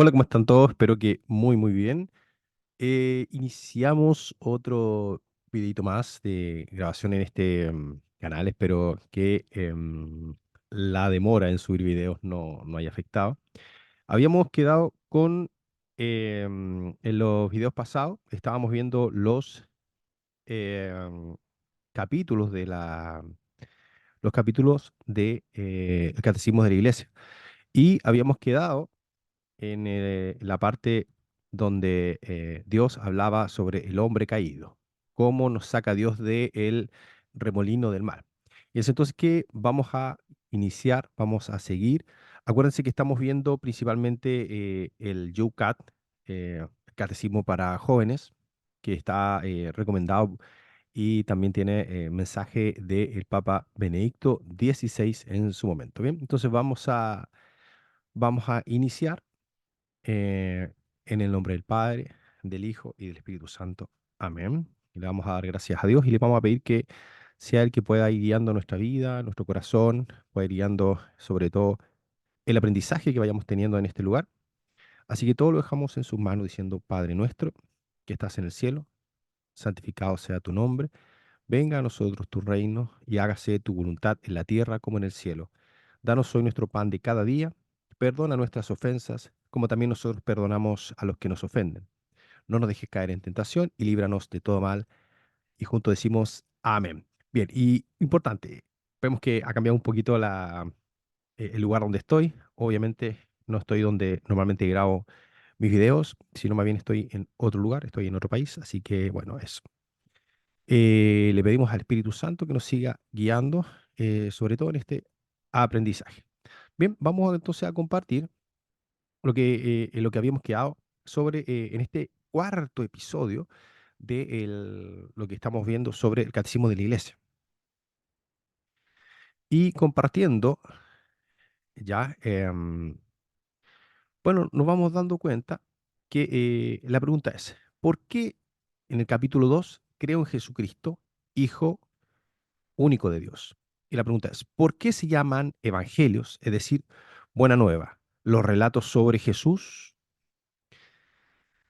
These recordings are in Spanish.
Hola, ¿cómo están todos? Espero que muy bien. Iniciamos otro videito más de grabación en este canal. Espero que la demora en subir videos no haya afectado. Habíamos quedado con, en los videos pasados, estábamos viendo los capítulos los capítulos de el Catecismo de la Iglesia. Y habíamos quedado en la parte donde Dios hablaba sobre el hombre caído, cómo nos saca Dios del remolino del mal. Y es entonces que vamos a iniciar, vamos a seguir. Acuérdense que estamos viendo principalmente el YouCat, Catecismo para Jóvenes, que está recomendado y también tiene mensaje del Papa Benedicto XVI en su momento. Bien, entonces vamos a iniciar en el nombre del Padre, del Hijo y del Espíritu Santo. Amén. Y le vamos a dar gracias a Dios y le vamos a pedir que sea el que pueda ir guiando nuestra vida, nuestro corazón, pueda ir guiando sobre todo el aprendizaje que vayamos teniendo en este lugar. Así que todo lo dejamos en sus manos diciendo, Padre nuestro, que estás en el cielo, santificado sea tu nombre, venga a nosotros tu reino y hágase tu voluntad en la tierra como en el cielo. Danos hoy nuestro pan de cada día, perdona nuestras ofensas, como también nosotros perdonamos a los que nos ofenden. No nos dejes caer en tentación y líbranos de todo mal. Y juntos decimos amén. Bien, y importante, vemos que ha cambiado un poquito el lugar donde estoy. Obviamente no estoy donde normalmente grabo mis videos, sino más bien estoy en otro lugar, estoy en otro país. Así que bueno, eso. Le pedimos al Espíritu Santo que nos siga guiando, sobre todo en este aprendizaje. Bien, vamos entonces a compartir en lo que habíamos quedado sobre en este cuarto episodio de lo que estamos viendo sobre el Catecismo de la Iglesia. Y compartiendo ya, bueno, nos vamos dando cuenta que la pregunta es, ¿por qué en el capítulo 2 creo en Jesucristo, Hijo único de Dios? Y la pregunta es, ¿por qué se llaman evangelios, es decir, buena nueva, los relatos sobre Jesús?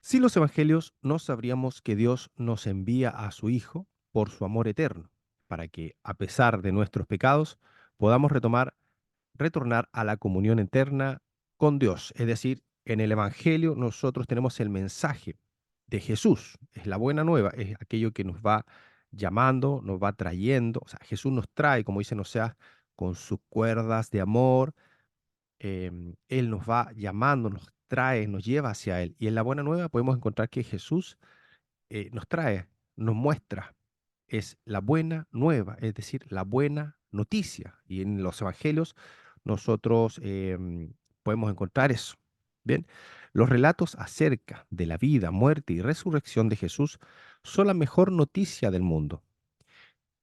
Sin los evangelios no sabríamos que Dios nos envía a su Hijo por su amor eterno, para que, a pesar de nuestros pecados, podamos retornar a la comunión eterna con Dios. Es decir, en el Evangelio nosotros tenemos el mensaje de Jesús, es la buena nueva, es aquello que nos va llamando, nos va trayendo, o sea, Jesús nos trae, como dice, no sea, con sus cuerdas de amor, Él nos va llamando, nos trae, nos lleva hacia Él. Y en la buena nueva podemos encontrar que Jesús nos trae, nos muestra, es la buena nueva, es decir, la buena noticia. Y en los evangelios nosotros podemos encontrar eso. Bien, los relatos acerca de la vida, muerte y resurrección de Jesús son la mejor noticia del mundo.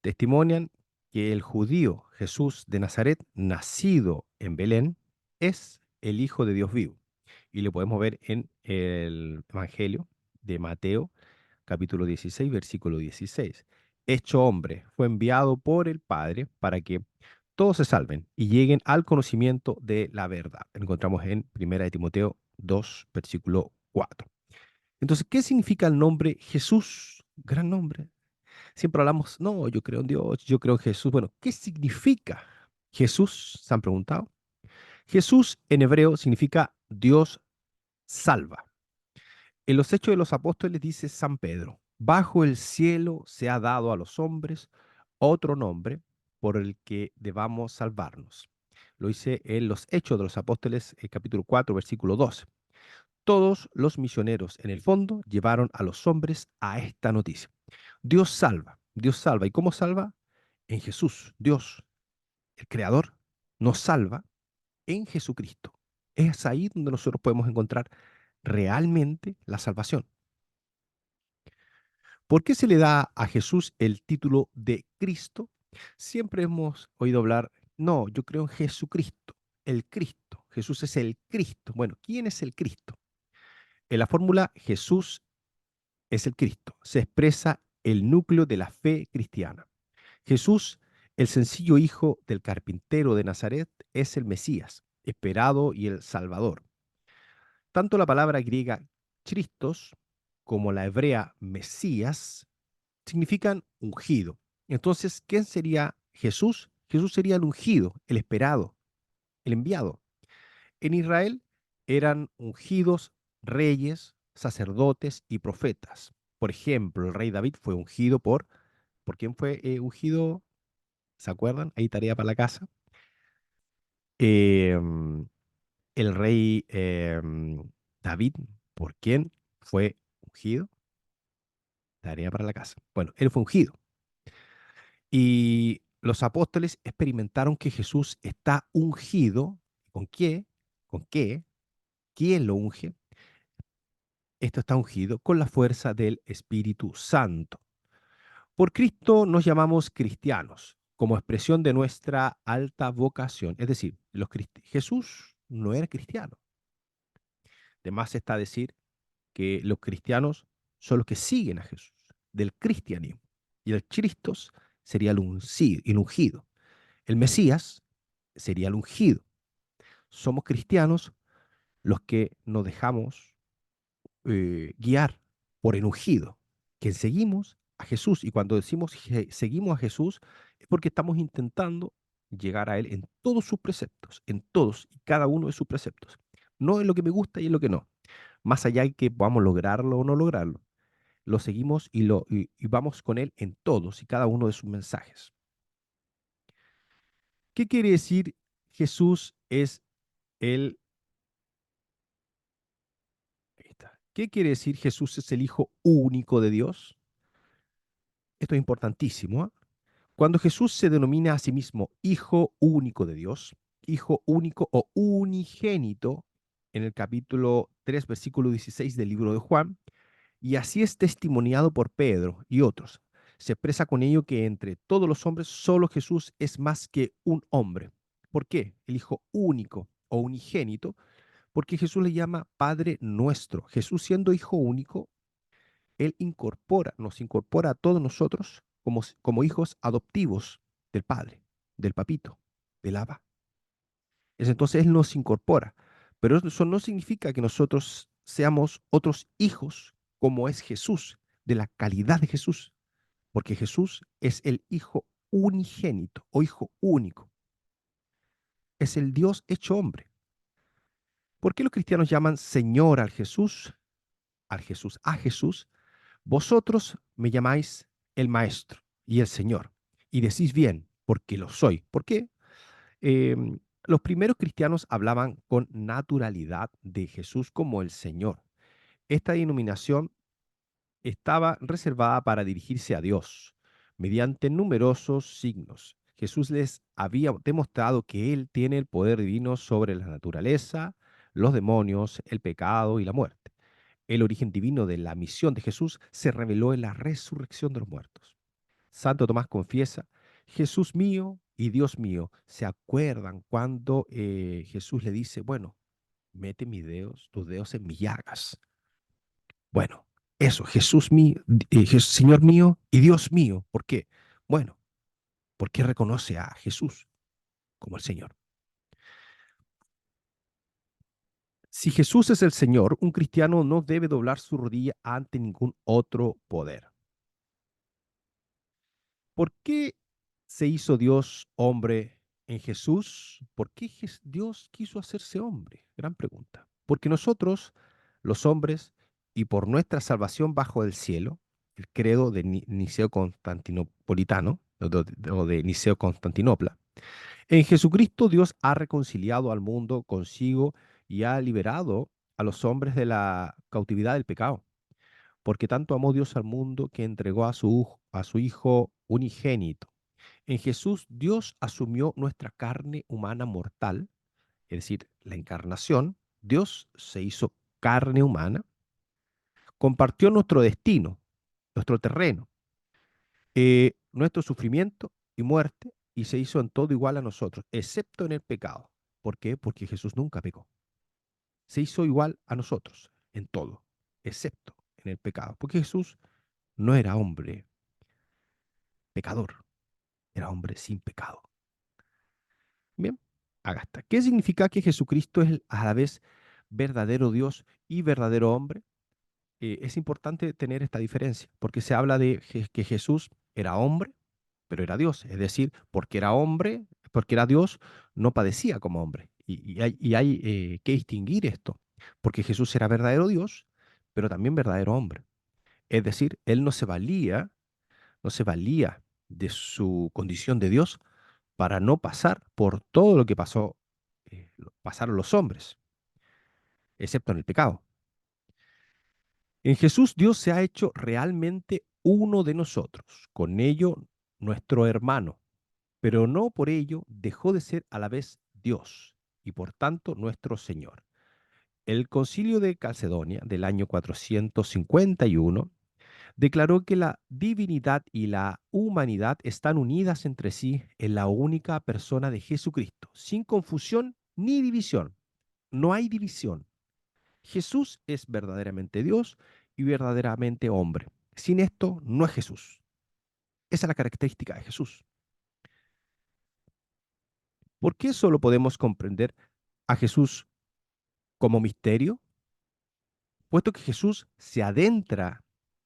Testimonian que el judío Jesús de Nazaret, nacido en Belén, es el Hijo de Dios vivo. Y lo podemos ver en el Evangelio de Mateo, capítulo 16, versículo 16. Hecho hombre, fue enviado por el Padre para que todos se salven y lleguen al conocimiento de la verdad. Lo encontramos en Primera de Timoteo 2, versículo 4. Entonces, ¿qué significa el nombre Jesús? Gran nombre. Siempre hablamos, no, yo creo en Dios, yo creo en Jesús. Bueno, ¿qué significa Jesús? ¿Se han preguntado? Jesús en hebreo significa Dios salva. En los Hechos de los Apóstoles dice San Pedro, bajo el cielo se ha dado a los hombres otro nombre por el que debamos salvarnos. Lo dice en los Hechos de los Apóstoles, capítulo 4, versículo 12. Todos los misioneros, en el fondo, llevaron a los hombres a esta noticia. Dios salva, Dios salva. ¿Y cómo salva? En Jesús. Dios, el Creador, nos salva en Jesucristo. Es ahí donde nosotros podemos encontrar realmente la salvación. ¿Por qué se le da a Jesús el título de Cristo? Siempre hemos oído hablar, no, yo creo en Jesucristo, el Cristo. Jesús es el Cristo. Bueno, ¿quién es el Cristo? En la fórmula Jesús es el Cristo. Se expresa el núcleo de la fe cristiana. Jesús, el sencillo hijo del carpintero de Nazaret, es el Mesías, esperado y el Salvador. Tanto la palabra griega Christos como la hebrea Mesías significan ungido. Entonces, ¿quién sería Jesús? Jesús sería el ungido, el esperado, el enviado. En Israel eran ungidos reyes, sacerdotes y profetas. Por ejemplo, el rey David fue ungido ¿por quién fue ungido? ¿Se acuerdan? Ahí tarea para la casa. Em, el rey David, ¿por quién fue ungido? Tarea para la casa. Bueno, él fue ungido. Y los apóstoles experimentaron que Jesús está ungido. ¿Con qué? ¿Con qué? ¿Quién lo unge? Esto está ungido con la fuerza del Espíritu Santo. Por Cristo nos llamamos cristianos, como expresión de nuestra alta vocación. Es decir, Jesús no era cristiano. De más está decir que los cristianos son los que siguen a Jesús, del cristianismo. Y el Cristos sería el ungido. El Mesías sería el ungido. Somos cristianos los que nos dejamos guiar por el ungido, que seguimos a Jesús. Y cuando decimos seguimos a Jesús, es porque estamos intentando llegar a Él en todos sus preceptos, en todos y cada uno de sus preceptos. No en lo que me gusta y en lo que no. Más allá de que podamos lograrlo o no lograrlo. Lo seguimos y vamos con Él en todos y cada uno de sus mensajes. ¿Qué quiere decir Jesús es el... Ahí está. ¿Qué quiere decir Jesús es el Hijo único de Dios? Esto es importantísimo. ¿Ah? Cuando Jesús se denomina a sí mismo Hijo único de Dios, Hijo único o unigénito, en el capítulo 3, versículo 16 del libro de Juan, y así es testimoniado por Pedro y otros. Se expresa con ello que entre todos los hombres solo Jesús es más que un hombre. ¿Por qué? El Hijo único o unigénito, porque Jesús le llama Padre nuestro. Jesús siendo Hijo único, Él nos incorpora a todos nosotros como hijos adoptivos del Padre, del Papito, del Abba. Entonces Él nos incorpora. Pero eso no significa que nosotros seamos otros hijos como es Jesús, de la calidad de Jesús, porque Jesús es el Hijo unigénito o Hijo único. Es el Dios hecho hombre. ¿Por qué los cristianos llaman Señor a Jesús? Vosotros me llamáis el Maestro y el Señor, y decís bien, porque lo soy. ¿Por qué? Los primeros cristianos hablaban con naturalidad de Jesús como el Señor. Esta denominación estaba reservada para dirigirse a Dios mediante numerosos signos. Jesús les había demostrado que Él tiene el poder divino sobre la naturaleza, los demonios, el pecado y la muerte. El origen divino de la misión de Jesús se reveló en la resurrección de los muertos. Santo Tomás confiesa, Jesús mío y Dios mío, ¿se acuerdan cuando Jesús le dice, bueno, mete tus dedos en mis llagas? Bueno, eso, Jesús mío, Señor mío y Dios mío. ¿Por qué? Bueno, porque reconoce a Jesús como el Señor. Si Jesús es el Señor, un cristiano no debe doblar su rodilla ante ningún otro poder. ¿Por qué se hizo Dios hombre en Jesús? ¿Por qué Dios quiso hacerse hombre? Gran pregunta. Porque nosotros, los hombres, y por nuestra salvación bajo el cielo, el credo de Niceo Constantinopolitano, o de Niceo Constantinopla, en Jesucristo Dios ha reconciliado al mundo consigo y ha liberado a los hombres de la cautividad del pecado. Porque tanto amó Dios al mundo que entregó a su Hijo unigénito. En Jesús Dios asumió nuestra carne humana mortal, es decir, la encarnación. Dios se hizo carne humana, compartió nuestro destino, nuestro terreno, nuestro sufrimiento y muerte, y se hizo en todo igual a nosotros, excepto en el pecado. ¿Por qué? Porque Jesús nunca pecó. Se hizo igual a nosotros en todo, excepto en el pecado, porque Jesús no era hombre pecador, era hombre sin pecado. Bien, acá está. ¿Qué significa que Jesucristo es a la vez verdadero Dios y verdadero hombre, es importante tener esta diferencia, porque se habla de que Jesús era hombre, pero era Dios. Es decir, porque era hombre, porque era Dios, no padecía como hombre. Y hay que distinguir esto, porque Jesús era verdadero Dios, pero también verdadero hombre. Es decir, él no se valía de su condición de Dios para no pasar por todo lo que pasaron los hombres, excepto en el pecado. En Jesús Dios se ha hecho realmente uno de nosotros, con ello nuestro hermano, pero no por ello dejó de ser a la vez Dios y por tanto nuestro Señor. El Concilio de Calcedonia del año 451 declaró que la divinidad y la humanidad están unidas entre sí en la única persona de Jesucristo, sin confusión ni división. No hay división. Jesús es verdaderamente Dios y verdaderamente hombre. Sin esto no es Jesús. Esa es la característica de Jesús. ¿Por qué solo podemos comprender a Jesús como misterio? Puesto que Jesús se adentra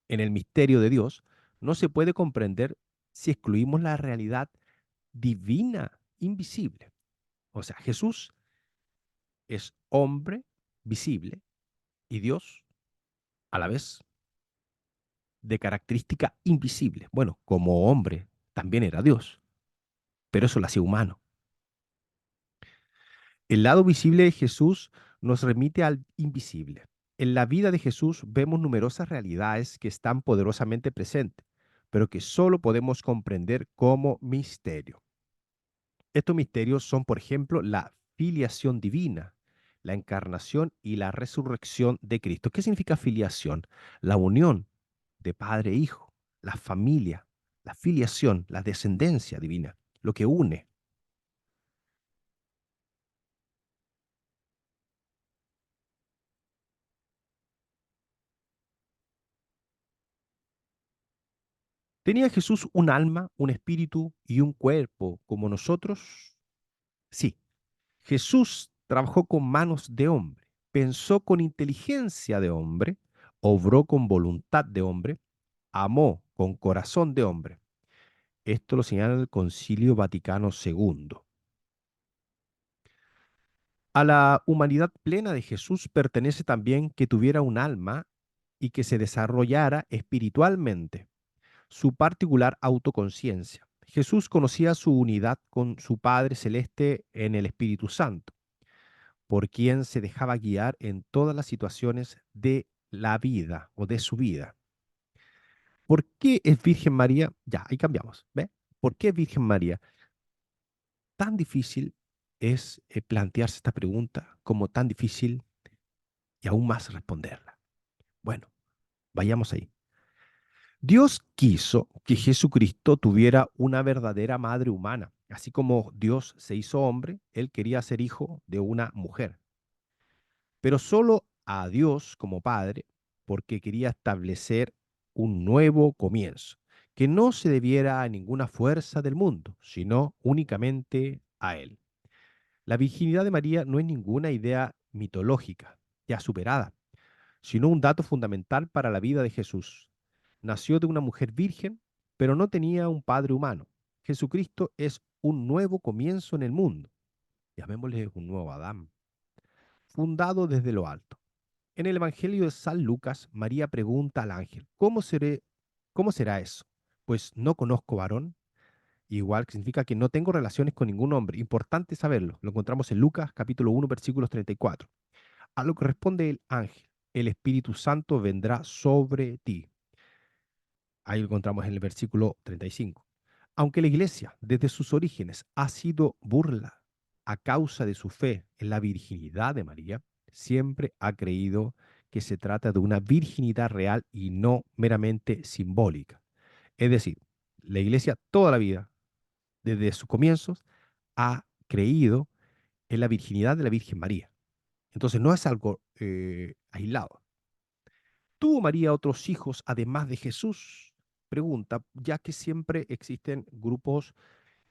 en el misterio de Dios, no se puede comprender si excluimos la realidad divina, invisible. O sea, Jesús es hombre visible y Dios a la vez de característica invisible. Bueno, como hombre también era Dios, pero eso lo hacía humano. El lado visible de Jesús nos remite al invisible. En la vida de Jesús vemos numerosas realidades que están poderosamente presentes, pero que solo podemos comprender como misterio. Estos misterios son, por ejemplo, la filiación divina, la encarnación y la resurrección de Cristo. ¿Qué significa filiación? La unión de padre e hijo, la familia, la filiación, la descendencia divina, lo que une. ¿Tenía Jesús un alma, un espíritu y un cuerpo como nosotros? Sí. Jesús trabajó con manos de hombre, pensó con inteligencia de hombre, obró con voluntad de hombre, amó con corazón de hombre. Esto lo señala el Concilio Vaticano II. A la humanidad plena de Jesús pertenece también que tuviera un alma y que se desarrollara espiritualmente su particular autoconciencia. Jesús conocía su unidad con su Padre Celeste en el Espíritu Santo, por quien se dejaba guiar en todas las situaciones de la vida o de su vida. ¿Por qué es Virgen María? Ya, ahí cambiamos. ¿Ve? ¿Por qué es Virgen María? Tan difícil es plantearse esta pregunta como tan difícil y aún más responderla. Bueno, vayamos ahí. Dios quiso que Jesucristo tuviera una verdadera madre humana. Así como Dios se hizo hombre, él quería ser hijo de una mujer. Pero solo a Dios como Padre, porque quería establecer un nuevo comienzo, que no se debiera a ninguna fuerza del mundo, sino únicamente a Él. La virginidad de María no es ninguna idea mitológica, ya superada, sino un dato fundamental para la vida de Jesús. Nació de una mujer virgen, pero no tenía un padre humano. Jesucristo es un nuevo comienzo en el mundo, llamémosle un nuevo Adán, fundado desde lo alto. En el Evangelio de San Lucas, María pregunta al ángel, ¿cómo será eso? Pues no conozco varón, igual que significa que no tengo relaciones con ningún hombre. Importante saberlo. Lo encontramos en Lucas capítulo 1, versículos 34. A lo que responde el ángel, el Espíritu Santo vendrá sobre ti. Ahí lo encontramos en el versículo 35. Aunque la iglesia, desde sus orígenes, ha sido burla a causa de su fe en la virginidad de María, siempre ha creído que se trata de una virginidad real y no meramente simbólica. Es decir, la iglesia toda la vida, desde sus comienzos, ha creído en la virginidad de la Virgen María. Entonces no es algo aislado. ¿Tuvo María otros hijos además de Jesús? Pregunta, ya que siempre existen grupos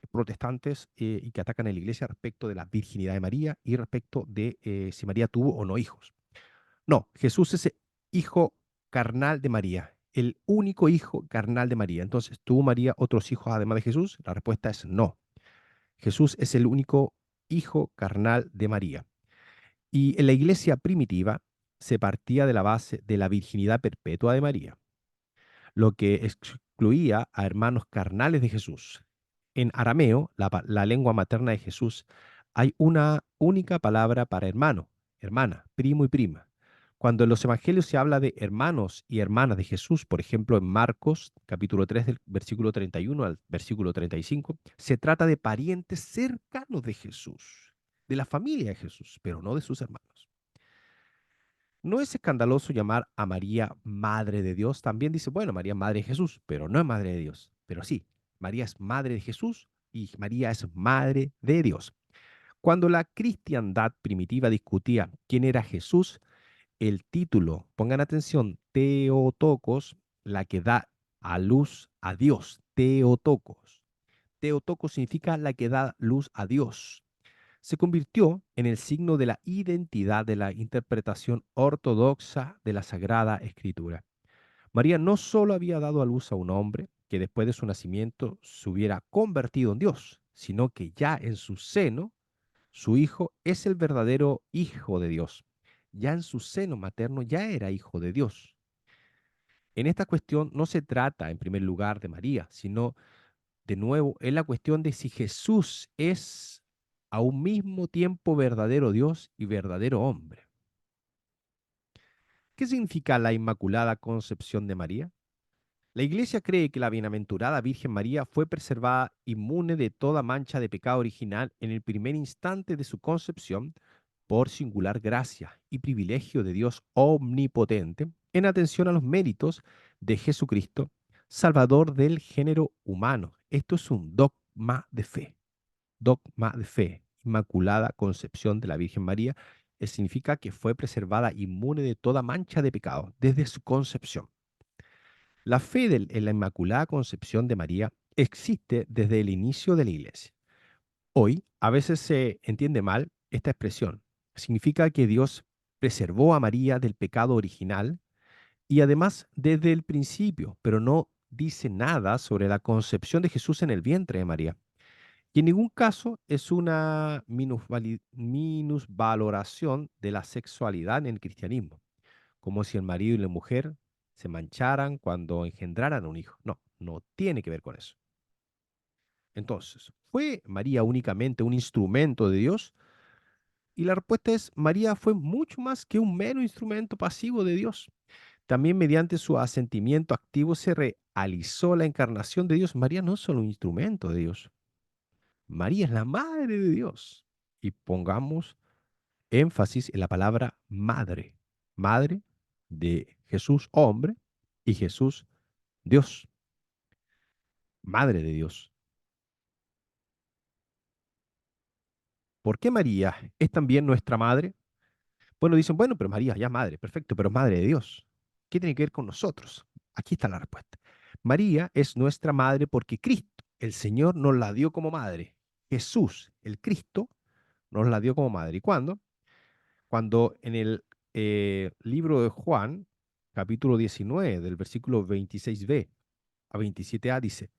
protestantes y que atacan a la iglesia respecto de la virginidad de María y respecto de si María tuvo o no hijos. No, Jesús es el hijo carnal de María, el único hijo carnal de María. Entonces, ¿tuvo María otros hijos además de Jesús? La respuesta es no. Jesús es el único hijo carnal de María. Y en la iglesia primitiva se partía de la base de la virginidad perpetua de María, lo que excluía a hermanos carnales de Jesús. En arameo, la lengua materna de Jesús, hay una única palabra para hermano, hermana, primo y prima. Cuando en los evangelios se habla de hermanos y hermanas de Jesús, por ejemplo en Marcos capítulo 3 del versículo 31 al versículo 35, se trata de parientes cercanos de Jesús, de la familia de Jesús, pero no de sus hermanos. No es escandaloso llamar a María Madre de Dios. También dice, bueno, María es Madre de Jesús, pero no es Madre de Dios. Pero sí, María es Madre de Jesús y María es Madre de Dios. Cuando la cristiandad primitiva discutía quién era Jesús, el título, pongan atención, Teotocos, la que da a luz a Dios, Teotocos. Teotocos significa la que da luz a Dios, se convirtió en el signo de la identidad de la interpretación ortodoxa de la Sagrada Escritura. María no solo había dado a luz a un hombre que después de su nacimiento se hubiera convertido en Dios, sino que ya en su seno, su hijo es el verdadero hijo de Dios. Ya en su seno materno ya era hijo de Dios. En esta cuestión no se trata en primer lugar de María, sino de nuevo, es la cuestión de si Jesús es a un mismo tiempo verdadero Dios y verdadero hombre. ¿Qué significa la Inmaculada Concepción de María? La Iglesia cree que la bienaventurada Virgen María fue preservada inmune de toda mancha de pecado original en el primer instante de su concepción por singular gracia y privilegio de Dios omnipotente en atención a los méritos de Jesucristo, Salvador del género humano. Esto es un dogma de fe. Dogma de fe, Inmaculada Concepción de la Virgen María, significa que fue preservada inmune de toda mancha de pecado desde su concepción. La fe en la Inmaculada Concepción de María existe desde el inicio de la Iglesia. Hoy a veces se entiende mal esta expresión. Significa que Dios preservó a María del pecado original y además desde el principio, pero no dice nada sobre la concepción de Jesús en el vientre de María. Y en ningún caso es una minusvaloración de la sexualidad en el cristianismo, como si el marido y la mujer se mancharan cuando engendraran un hijo. No, no tiene que ver con eso. Entonces, ¿fue María únicamente un instrumento de Dios? Y la respuesta es, María fue mucho más que un mero instrumento pasivo de Dios. También mediante su asentimiento activo se realizó la encarnación de Dios. María no es solo un instrumento de Dios. María es la madre de Dios. Y pongamos énfasis en la palabra madre. Madre de Jesús hombre y Jesús Dios. Madre de Dios. ¿Por qué María es también nuestra madre? Bueno, dicen, bueno, pero María ya es madre, perfecto, pero es madre de Dios. ¿Qué tiene que ver con nosotros? Aquí está la respuesta. María es nuestra madre porque Cristo, el Señor, nos la dio como madre. Jesús, el Cristo, nos la dio como madre. ¿Y cuándo? Cuando en el libro de Juan, capítulo 19, del versículo 26b a 27a, dice,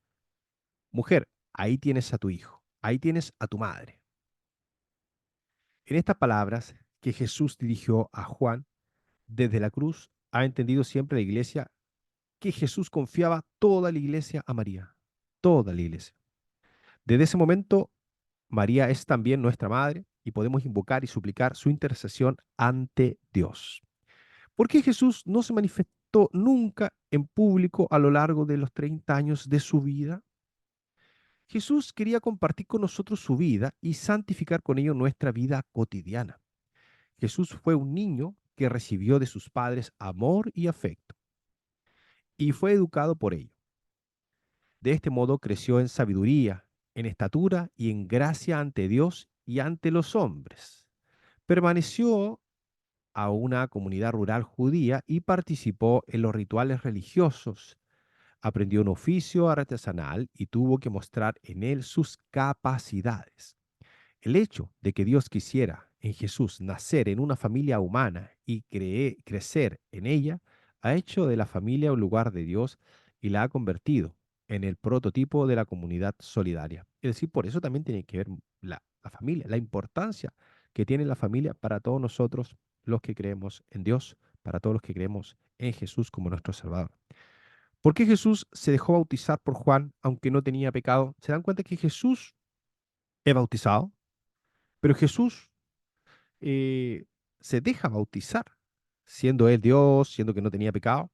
mujer, ahí tienes a tu hijo, ahí tienes a tu madre. En estas palabras que Jesús dirigió a Juan desde la cruz, ha entendido siempre la iglesia que Jesús confiaba toda la iglesia a María, toda la iglesia. Desde ese momento, María es también nuestra madre y podemos invocar y suplicar su intercesión ante Dios. ¿Por qué Jesús no se manifestó nunca en público a lo largo de los 30 años de su vida? Jesús quería compartir con nosotros su vida y santificar con ello nuestra vida cotidiana. Jesús fue un niño que recibió de sus padres amor y afecto y fue educado por ello. De este modo creció en sabiduría, en estatura y en gracia ante Dios y ante los hombres. Permaneció a una comunidad rural judía y participó en los rituales religiosos, aprendió un oficio artesanal y tuvo que mostrar en él sus capacidades. El hecho de que Dios quisiera en Jesús nacer en una familia humana y crecer en ella, ha hecho de la familia un lugar de Dios y la ha convertido en el prototipo de la comunidad solidaria. Es decir, por eso también tiene que ver la familia, la importancia que tiene la familia para todos nosotros los que creemos en Dios, para todos los que creemos en Jesús como nuestro Salvador. ¿Por qué Jesús se dejó bautizar por Juan aunque no tenía pecado? ¿Se dan cuenta que Jesús es bautizado? Pero Jesús eh, se deja bautizar, siendo él Dios, siendo que no tenía pecado.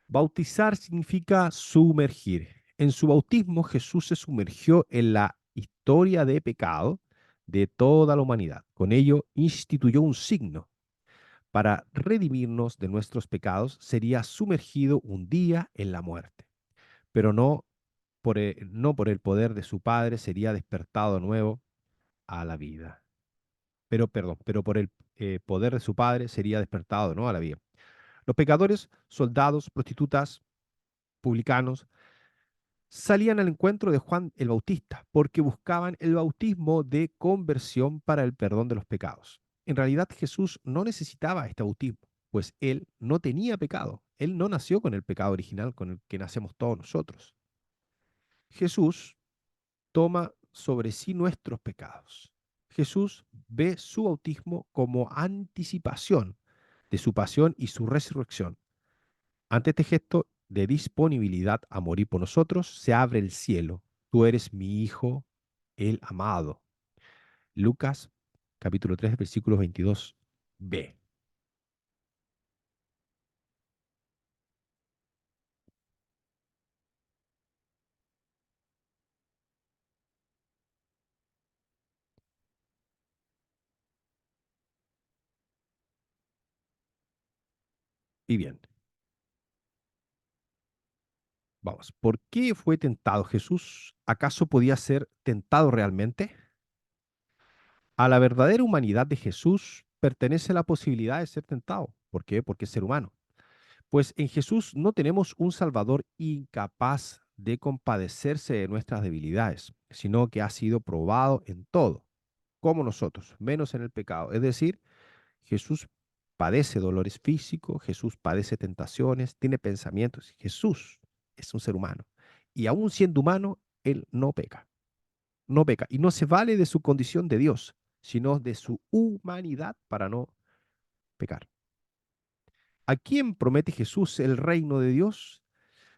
Bautizar significa sumergir. En su bautismo Jesús se sumergió en la historia de pecado de toda la humanidad. Con ello instituyó un signo. Para redimirnos de nuestros pecados sería sumergido un día en la muerte, pero no por el poder de su Padre sería despertado de nuevo a la vida. Pero por el poder de su Padre sería despertado de nuevo a la vida. Los pecadores, soldados, prostitutas, publicanos, salían al encuentro de Juan el Bautista porque buscaban el bautismo de conversión para el perdón de los pecados. En realidad Jesús no necesitaba este bautismo, pues él no tenía pecado. Él no nació con el pecado original con el que nacemos todos nosotros. Jesús toma sobre sí nuestros pecados. Jesús ve su bautismo como anticipación de su pasión y su resurrección. Ante este gesto de disponibilidad a morir por nosotros, se abre el cielo. Tú eres mi Hijo, el amado. Lucas capítulo 3, versículos 22b. Y bien, vamos. ¿Por qué fue tentado Jesús? ¿Acaso podía ser tentado realmente? A la verdadera humanidad de Jesús pertenece la posibilidad de ser tentado. ¿Por qué? Porque es ser humano. Pues en Jesús no tenemos un Salvador incapaz de compadecerse de nuestras debilidades, sino que ha sido probado en todo, como nosotros, menos en el pecado. Es decir, Jesús padece dolores físicos, Jesús padece tentaciones, tiene pensamientos. Jesús es un ser humano. Y aún siendo humano, Él no peca. No peca. Y no se vale de su condición de Dios, sino de su humanidad para no pecar. ¿A quién promete Jesús el reino de Dios?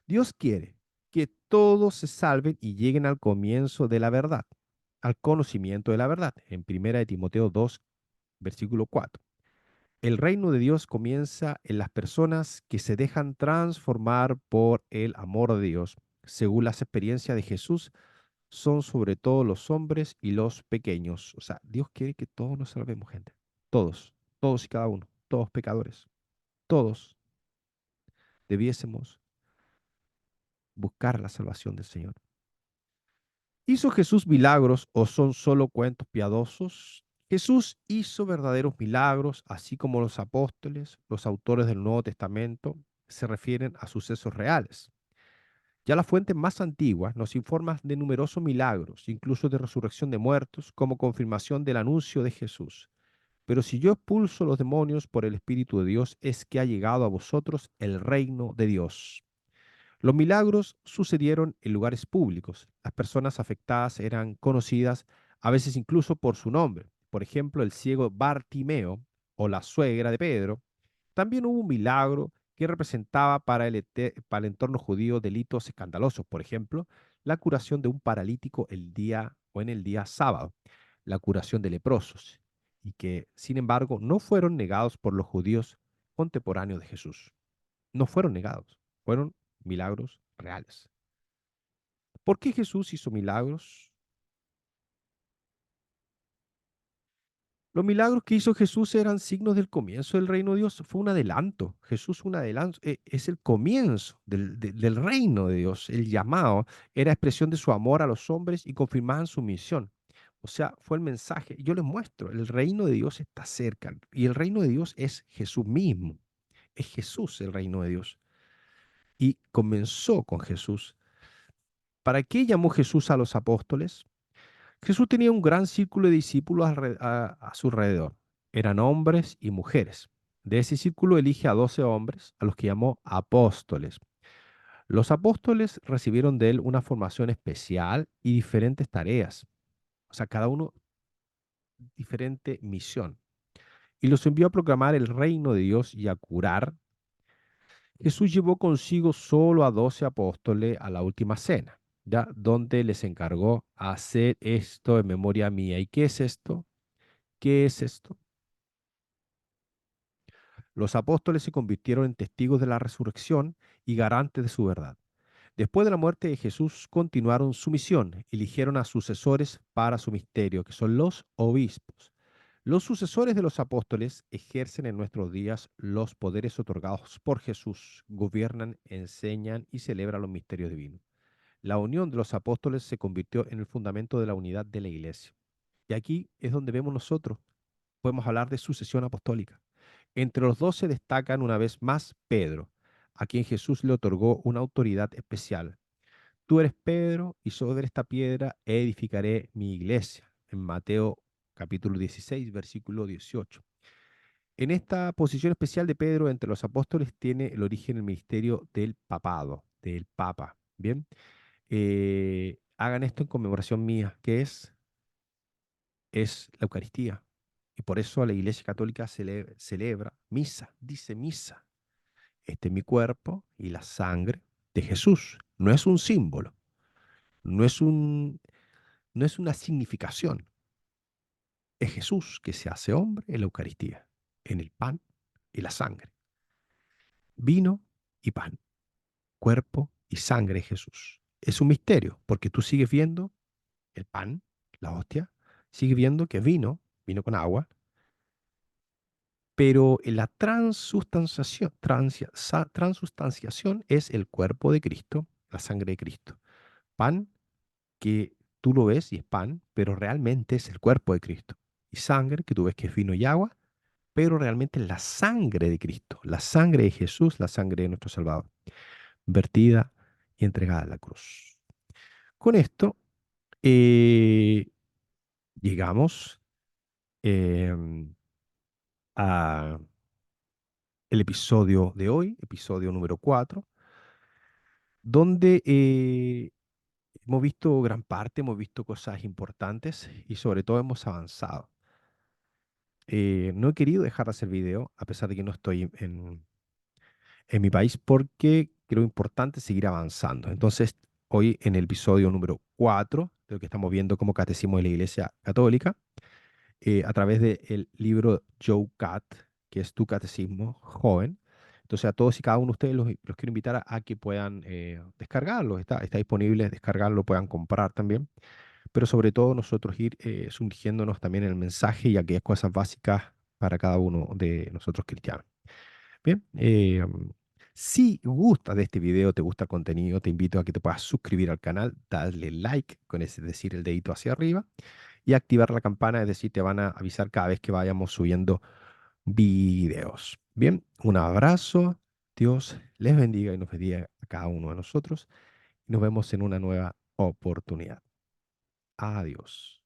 Dios quiere que todos se salven y lleguen al comienzo de la verdad, al conocimiento de la verdad, en 1 Timoteo 2, versículo 4. El reino de Dios comienza en las personas que se dejan transformar por el amor de Dios. Según las experiencias de Jesús, son sobre todo los hombres y los pequeños. O sea, Dios quiere que todos nos salvemos, gente. Todos, todos y cada uno, todos pecadores. Todos debiésemos buscar la salvación del Señor. ¿Hizo Jesús milagros o son solo cuentos piadosos? Jesús hizo verdaderos milagros, así como los apóstoles, los autores del Nuevo Testamento, se refieren a sucesos reales. Ya las fuentes más antiguas nos informan de numerosos milagros, incluso de resurrección de muertos, como confirmación del anuncio de Jesús. Pero si yo expulso los demonios por el Espíritu de Dios, es que ha llegado a vosotros el reino de Dios. Los milagros sucedieron en lugares públicos. Las personas afectadas eran conocidas a veces incluso por su nombre. Por ejemplo, el ciego Bartimeo o la suegra de Pedro. También hubo un milagro que representaba para el entorno judío delitos escandalosos. Por ejemplo, la curación de un paralítico el día o en el día sábado, la curación de leprosos, y que, sin embargo, no fueron negados por los judíos contemporáneos de Jesús. No fueron negados, fueron milagros reales. ¿Por qué Jesús hizo milagros? Los milagros que hizo Jesús eran signos del comienzo del reino de Dios. Fue un adelanto. Jesús un adelanto. Es el comienzo del reino de Dios. El llamado era expresión de su amor a los hombres y confirmaban su misión. O sea, fue el mensaje. Yo les muestro, el reino de Dios está cerca. Y el reino de Dios es Jesús mismo. Es Jesús el reino de Dios. y comenzó con Jesús. ¿Para qué llamó Jesús a los apóstoles? Jesús tenía un gran círculo de discípulos a su alrededor. Eran hombres y mujeres. De ese círculo elige a 12 hombres, a los que llamó apóstoles. Los apóstoles recibieron de él una formación especial y diferentes tareas. O sea, cada uno diferente misión. Y los envió a proclamar el reino de Dios y a curar. Jesús llevó consigo solo a 12 apóstoles a la última cena, ¿ya? Donde les encargó hacer esto en memoria mía. ¿Y qué es esto? ¿Qué es esto? Los apóstoles se convirtieron en testigos de la resurrección y garantes de su verdad. Después de la muerte de Jesús, continuaron su misión, eligieron a sucesores para su misterio, que son los obispos. Los sucesores de los apóstoles ejercen en nuestros días los poderes otorgados por Jesús, gobiernan, enseñan y celebran los misterios divinos. La unión de los apóstoles se convirtió en el fundamento de la unidad de la iglesia. Y aquí es donde vemos nosotros, podemos hablar de sucesión apostólica. Entre los 12 destacan una vez más Pedro, a quien Jesús le otorgó una autoridad especial. Tú eres Pedro y sobre esta piedra edificaré mi iglesia. En Mateo capítulo 16, versículo 18. En esta posición especial de Pedro entre los apóstoles tiene el origen el ministerio del papado, del papa. Bien, hagan esto en conmemoración mía, que es la Eucaristía. Y por eso la Iglesia Católica celebra misa, dice misa. Este es mi cuerpo y la sangre de Jesús. No es un símbolo, no es no es una significación. Es Jesús que se hace hombre en la Eucaristía, en el pan y la sangre. Vino y pan, cuerpo y sangre de Jesús. Es un misterio, porque tú sigues viendo el pan, la hostia, sigues viendo que vino con agua, pero en la transustanciación es el cuerpo de Cristo, la sangre de Cristo. Pan que tú lo ves y es pan, pero realmente es el cuerpo de Cristo. Y sangre que tú ves que es vino y agua, pero realmente es la sangre de Cristo, la sangre de Jesús, la sangre de nuestro Salvador, vertida y entregada a la cruz. Con esto eh, llegamos a el episodio de hoy, episodio número 4, donde hemos visto gran parte, hemos visto cosas importantes y sobre todo hemos avanzado. No he querido dejar de hacer video, a pesar de que no estoy en mi país, porque creo importante seguir avanzando. Entonces, hoy en el episodio número 4, de lo que estamos viendo como catecismo de la Iglesia Católica, a través del libro Joe Cat, que es tu catecismo joven. Entonces, a todos y cada uno de ustedes los quiero invitar a que puedan descargarlo. Está disponible, descargarlo, puedan comprar también. Pero sobre todo nosotros ir sumergiéndonos también en el mensaje y aquellas cosas básicas para cada uno de nosotros cristianos. Bien, si gustas de este video, te gusta el contenido, te invito a que te puedas suscribir al canal, darle like, es decir, el dedito hacia arriba, y activar la campana, es decir, te van a avisar cada vez que vayamos subiendo videos. Bien, un abrazo, Dios les bendiga y nos bendiga a cada uno de nosotros, y nos vemos en una nueva oportunidad. Adiós.